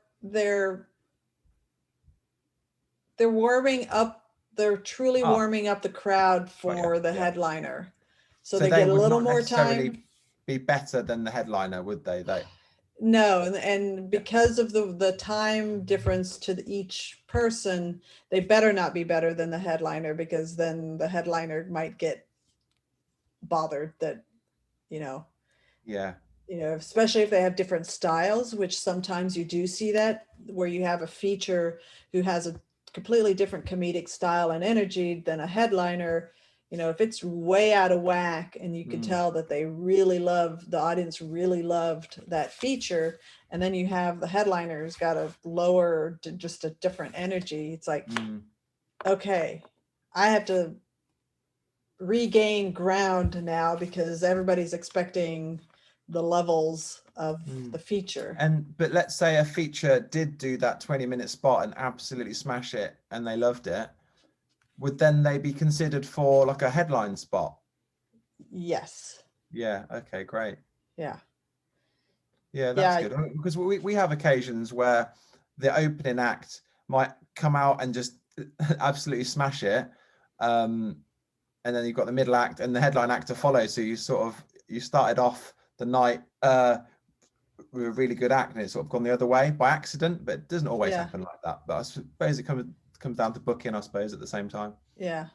Speaker 1: warming up. They're truly warming up the crowd for the headliner. So they get a little more time.
Speaker 2: Be better than the headliner, would they?
Speaker 1: No, and because of the time difference to each person, they better not be better than the headliner, because then the headliner might get bothered that, especially if they have different styles, which sometimes you do see that, where you have a feature who has a completely different comedic style and energy than a headliner. If it's way out of whack and you can tell that the audience really loved that feature, and then you have the headliner who's got just a different energy, it's like, okay, I have to regain ground now because everybody's expecting the levels of the feature.
Speaker 2: But let's say a feature did do that 20-minute spot and absolutely smash it and they loved it. Would then they be considered for like a headline spot?
Speaker 1: Yes.
Speaker 2: Yeah. Okay, great.
Speaker 1: Yeah.
Speaker 2: Yeah, that's good. Because we have occasions where the opening act might come out and just absolutely smash it. And then you've got the middle act and the headline act to follow. So you started off the night with a really good act and it's sort of gone the other way by accident, but it doesn't always happen like that. But I suppose it comes down to booking, I suppose, at the same time. That's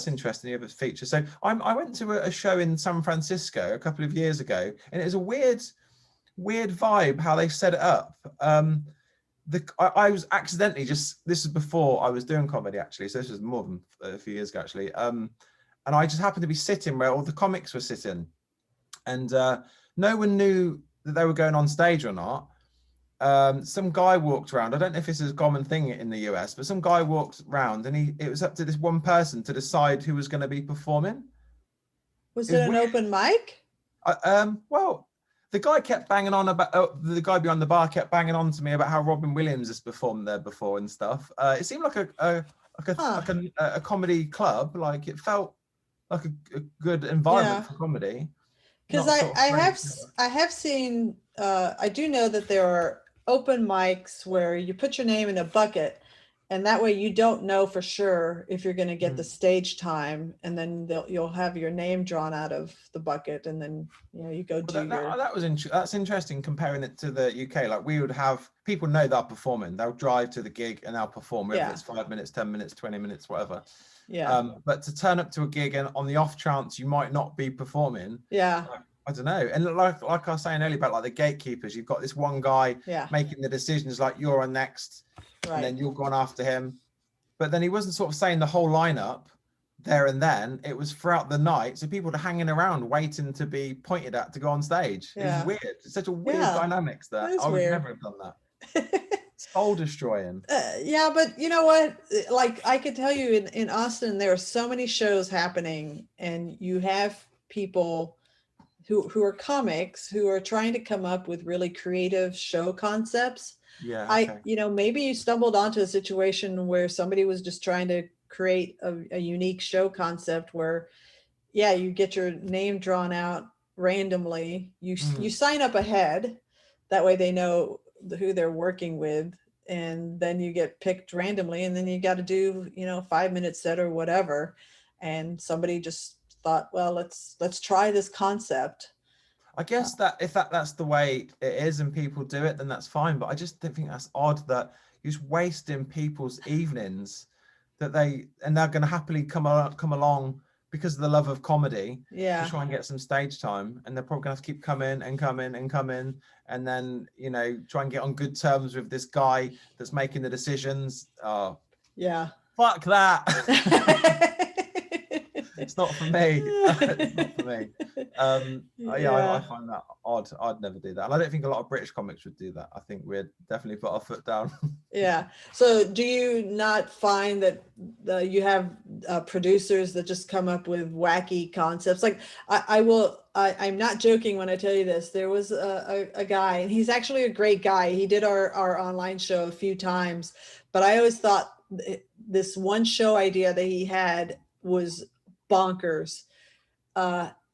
Speaker 2: interesting. You have a feature. So I went to a show in San Francisco a couple of years ago, and it was a weird vibe how they set it up. I was accidentally this is before I was doing comedy actually, so this was more than a few years ago actually. And I just happened to be sitting where all the comics were sitting, and no one knew that they were going on stage or not. Some guy walked around. I don't know if this is a common thing in the US, but some guy walked around and it was up to this one person to decide who was going to be performing.
Speaker 1: Was it an open mic?
Speaker 2: Well, the guy kept banging on about the guy behind the bar kept banging on to me about how Robin Williams has performed there before and stuff. It seemed like a comedy club. Like it felt like a good environment for comedy.
Speaker 1: Because I have seen I do know that there are open mics where you put your name in a bucket, and that way you don't know for sure if you're going to get the stage time, and then you'll have your name drawn out of the bucket, and then you go do
Speaker 2: that's interesting comparing it to the UK. Like we would have people know they're performing, they'll drive to the gig and they'll perform, whether it's 5 minutes, 10 minutes, 20 minutes, whatever. But to turn up to a gig and on the off chance you might not be performing, I don't know. And like I was saying earlier about like the gatekeepers, you've got this one guy making the decisions, like you're on next, and then you're going after him. But then he wasn't sort of saying the whole lineup there and then. It was throughout the night, so people were hanging around waiting to be pointed at to go on stage. It was weird. It's such a weird dynamics there. I would never have done that. Soul destroying.
Speaker 1: But you know what? Like I could tell you in Austin, there are so many shows happening, and you have people who are comics who are trying to come up with really creative show concepts. Maybe you stumbled onto a situation where somebody was just trying to create a unique show concept where you get your name drawn out randomly. You sign up ahead, that way they know who they're working with, and then you get picked randomly, and then you got to do 5-minute set or whatever. And somebody just thought, well, let's try this concept.
Speaker 2: I guess that if that's the way it is and people do it, then that's fine. But I just think that's odd that you're just wasting people's evenings that they're going to happily come along because of the love of comedy to try and get some stage time, and they're probably going to have to keep coming, and then try and get on good terms with this guy that's making the decisions. Fuck that. It's not for me. It's not for me. I find that odd. I'd never do that. And I don't think a lot of British comics would do that. I think we'd definitely put our foot down.
Speaker 1: So do you not find that you have producers that just come up with wacky concepts? Like I'm not joking when I tell you this. There was a guy, and he's actually a great guy. He did our online show a few times, but I always thought this one show idea that he had was bonkers.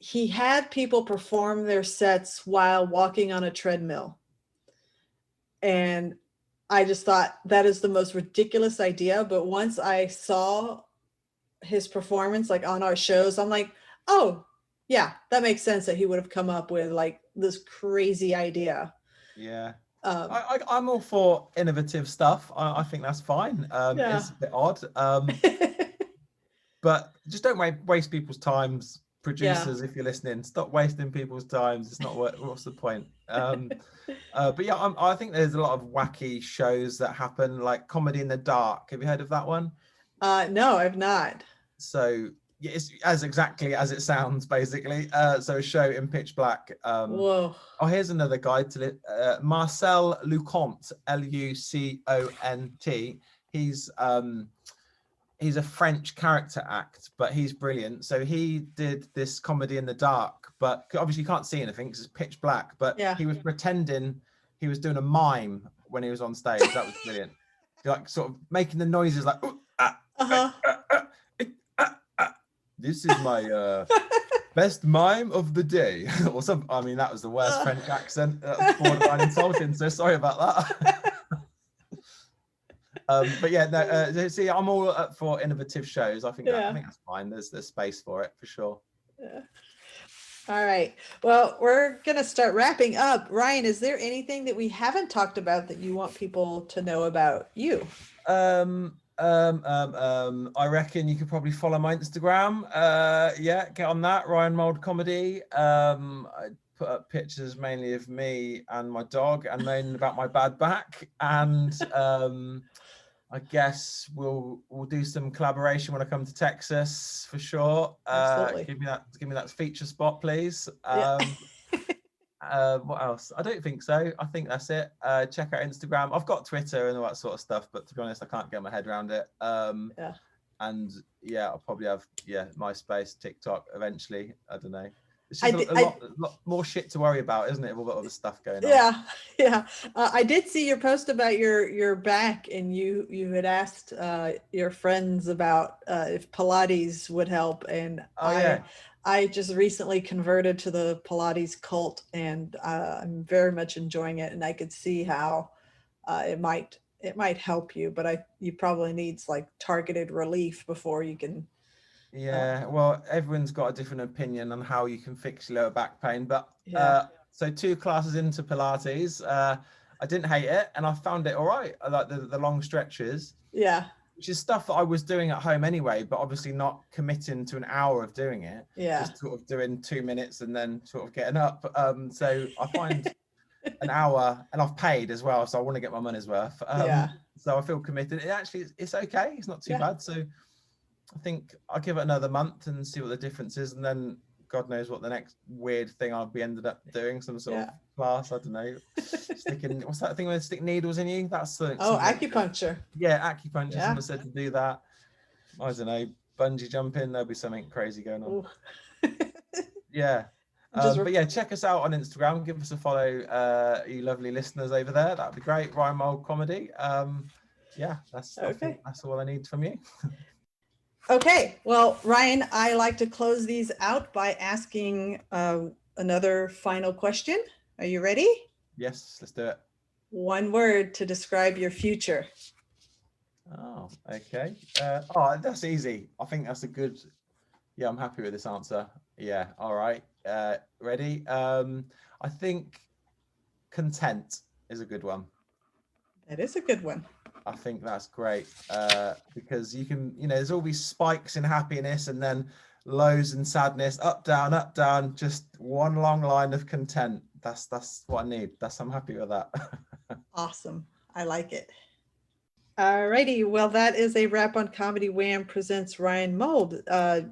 Speaker 1: He had people perform their sets while walking on a treadmill, and I just thought that is the most ridiculous idea. But once I saw his performance like on our shows, I'm like, oh yeah, that makes sense that he would have come up with like this crazy idea. I'm all for innovative stuff. I think that's fine. It's a bit odd. But just don't waste people's times, producers. If you're listening, stop wasting people's times. It's not what's the point. But I think there's a lot of wacky shows that happen, like Comedy in the Dark. Have you heard of that one? No, I've not.
Speaker 2: So it's as exactly as it sounds, basically. So a show in pitch black.
Speaker 1: Whoa.
Speaker 2: Oh, here's another guy to it. Marcel Luconte, Luconte. He's a French character act, but he's brilliant. So he did this Comedy in the Dark, but obviously you can't see anything because it's pitch black. But he was pretending he was doing a mime when he was on stage. That was brilliant. Like sort of making the noises like, this is my best mime of the day, or some. I mean, that was the worst French accent. That was borderline insulting. So sorry about that. But see, I'm all up for innovative shows. I think that's fine. There's space for it for sure.
Speaker 1: All right. Well, we're gonna start wrapping up. Ryan, is there anything that we haven't talked about that you want people to know about you?
Speaker 2: I reckon you could probably follow my Instagram. Get on that, Ryan Mould Comedy. I put up pictures mainly of me and my dog and moaning about my bad back. And I guess we'll do some collaboration when I come to Texas for sure. Give me that feature spot, please. What else? I don't think so. I think that's it. Check out Instagram. I've got Twitter and all that sort of stuff, but to be honest, I can't get my head around it. And I'll probably have MySpace, TikTok eventually. I don't know. It's just a lot more shit to worry about, isn't it? With all the other stuff going on.
Speaker 1: Yeah, yeah. I did see your post about your back, and you had asked your friends about if Pilates would help, and I just recently converted to the Pilates cult, and I'm very much enjoying it, and I could see how it might help you, but you probably needs like targeted relief before you can.
Speaker 2: Yeah, well, everyone's got a different opinion on how you can fix your lower back pain, but so 2 classes into Pilates, I didn't hate it, and I found it all right. I like the long stretches.
Speaker 1: Yeah.
Speaker 2: Which is stuff that I was doing at home anyway, but obviously not committing to an hour of doing it.
Speaker 1: Yeah.
Speaker 2: Just sort of doing 2 minutes and then sort of getting up. So I find an hour, and I've paid as well, so I want to get my money's worth. So I feel committed. It's okay. It's not too bad. So I think I'll give it another month and see what the difference is, and then God knows what the next weird thing I'll be ended up doing. Some sort of class, I don't know. Sticking, what's that thing where they stick needles in you? That's the
Speaker 1: acupuncture.
Speaker 2: Yeah, acupuncture. Yeah. Someone said to do that. I don't know, bungee jumping. There'll be something crazy going on. Yeah. But yeah, check us out on Instagram. Give us a follow, you lovely listeners over there. That'd be great. Ryan Mold Comedy. Yeah, I think that's all I need from you.
Speaker 1: Okay, well, Ryan, I like to close these out by asking another final question. Are you ready?
Speaker 2: Yes, let's do it.
Speaker 1: One word to describe your future.
Speaker 2: Oh, okay. That's easy. I think that's a good, I'm happy with this answer. Yeah, all right. Ready? I think content is a good one.
Speaker 1: That is a good one.
Speaker 2: I think that's great because you can, there's all these spikes in happiness and then lows in sadness, up, down, just one long line of content. That's what I need. I'm happy with that.
Speaker 1: Awesome. I like it. All righty. Well, that is a wrap on Comedy Wham presents Ryan Mold.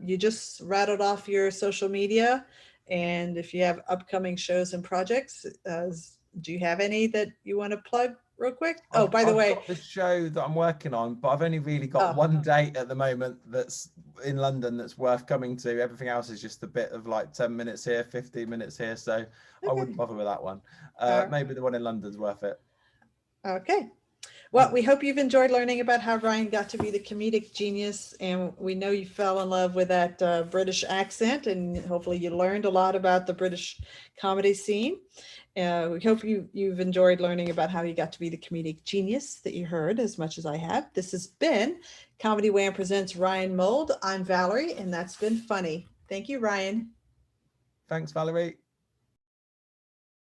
Speaker 1: You just rattled off your social media, and if you have upcoming shows and projects, do you have any that you want to plug real quick? I've got
Speaker 2: the show that I'm working on, but I've only really got one date at the moment that's in London that's worth coming to. Everything else is just a bit of like 10 minutes here, 15 minutes here. So I wouldn't bother with that one. Maybe the one in London's worth it.
Speaker 1: Okay. Well, we hope you've enjoyed learning about how Ryan got to be the comedic genius, and we know you fell in love with that British accent, and hopefully you learned a lot about the British comedy scene. We hope you've enjoyed learning about how you got to be the comedic genius that you heard as much as I have. This has been Comedy Wham presents Ryan Mold. I'm Valerie, and that's been funny. Thank you, Ryan.
Speaker 2: Thanks, Valerie.